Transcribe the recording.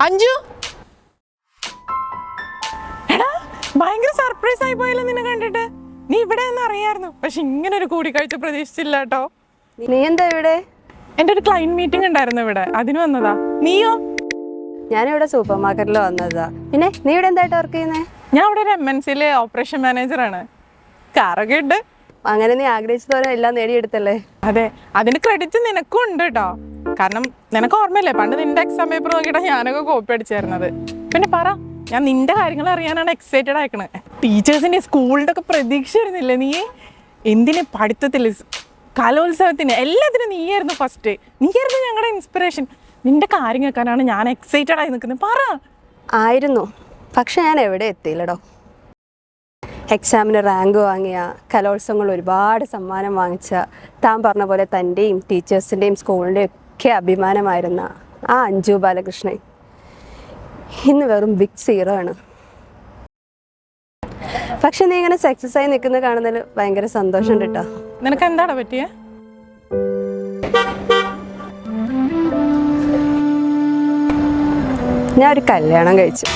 അഞ്ജു, എടാ ഭയങ്കര സർപ്രൈസ് ആയി പോയല്ലോ നിന്നെ കണ്ടിട്ട്. നീ ഇവിടെ അറിയായിരുന്നു, പക്ഷെ ഇങ്ങനെ ഒരു കൂടിക്കാഴ്ച പ്രതീക്ഷിച്ചില്ല കേട്ടോ. നീ എന്താ ഇവിടെ? എന്റെ ഒരു ക്ലൈന്റ് മീറ്റിംഗ് ഉണ്ടായിരുന്നു ഇവിടെ, അതിന് വന്നതാ. നീയോ? ഞാനിവിടെ സൂപ്പർ മാർക്കറ്റിൽ വന്നതാ. പിന്നെ നീ ഇവിടെ എന്തായിട്ട് വർക്ക് ചെയ്യുന്നേ? ഞാൻ ഇവിടെ ഒരു MNC-യിലെ ഓപ്പറേഷൻ മാനേജറാണ്. കാറൊക്കെ ഉണ്ട്. അങ്ങനെ നീ ആഗ്രഹിച്ചതോടെ എല്ലാം നേടിയെടുത്തല്ലേ? അതെ, അതിന് ക്രെഡിറ്റ് നിനക്കും ഉണ്ട് കേട്ടോ. കാരണം നിനക്ക് ഓർമ്മയില്ലേ, പണ്ട് നിന്റെ എക്സാം പേപ്പർ നോക്കിയിട്ടാ ഞാനൊക്കെ കോപ്പി അടിച്ചായിരുന്നത്. പിന്നെ പറ, ഞാൻ നിന്റെ കാര്യങ്ങൾ അറിയാനാണ് എക്സൈറ്റഡ് ആയിക്കണത്. ടീച്ചേഴ്സിന്റെ സ്കൂളിന്റെ ഒക്കെ പ്രതീക്ഷ വരുന്നില്ലേ നീ? എന്തിന് പഠിത്തത്തിൽ, കലോത്സവത്തിന്, എല്ലാത്തിനും നീയായിരുന്നു ഫസ്റ്റ്. നീയായിരുന്നു ഞങ്ങളുടെ ഇൻസ്പിറേഷൻ. നിന്റെ കാര്യം കേൾക്കാനാണ് ഞാൻ എക്സൈറ്റഡ് ആയി നിൽക്കുന്നത്. പറ. ആയിരുന്നു, പക്ഷെ ഞാൻ എവിടെ എത്തിയില്ലടോ. എക്സാമിന് റാങ്ക് വാങ്ങിയ, കലോത്സവങ്ങൾ ഒരുപാട് സമ്മാനം വാങ്ങിച്ച, താൻ പറഞ്ഞ പോലെ തൻ്റെയും ടീച്ചേഴ്സിൻ്റെയും സ്കൂളിൻ്റെയും ഒക്കെ അഭിമാനമായിരുന്ന ആ അഞ്ജു ബാലകൃഷ്ണൻ ഇന്ന് വെറും ബിഗ് സീറോ ആണ്. പക്ഷെ നീ ഇങ്ങനെ സക്സസ് ആയി നിൽക്കുന്നത് കാണുന്നതിൽ ഭയങ്കര സന്തോഷമുണ്ട് കേട്ടോ. നിനക്ക് എന്താടാ പറ്റിയേ? ഞാൻ ഒരു കല്യാണം കഴിച്ചു.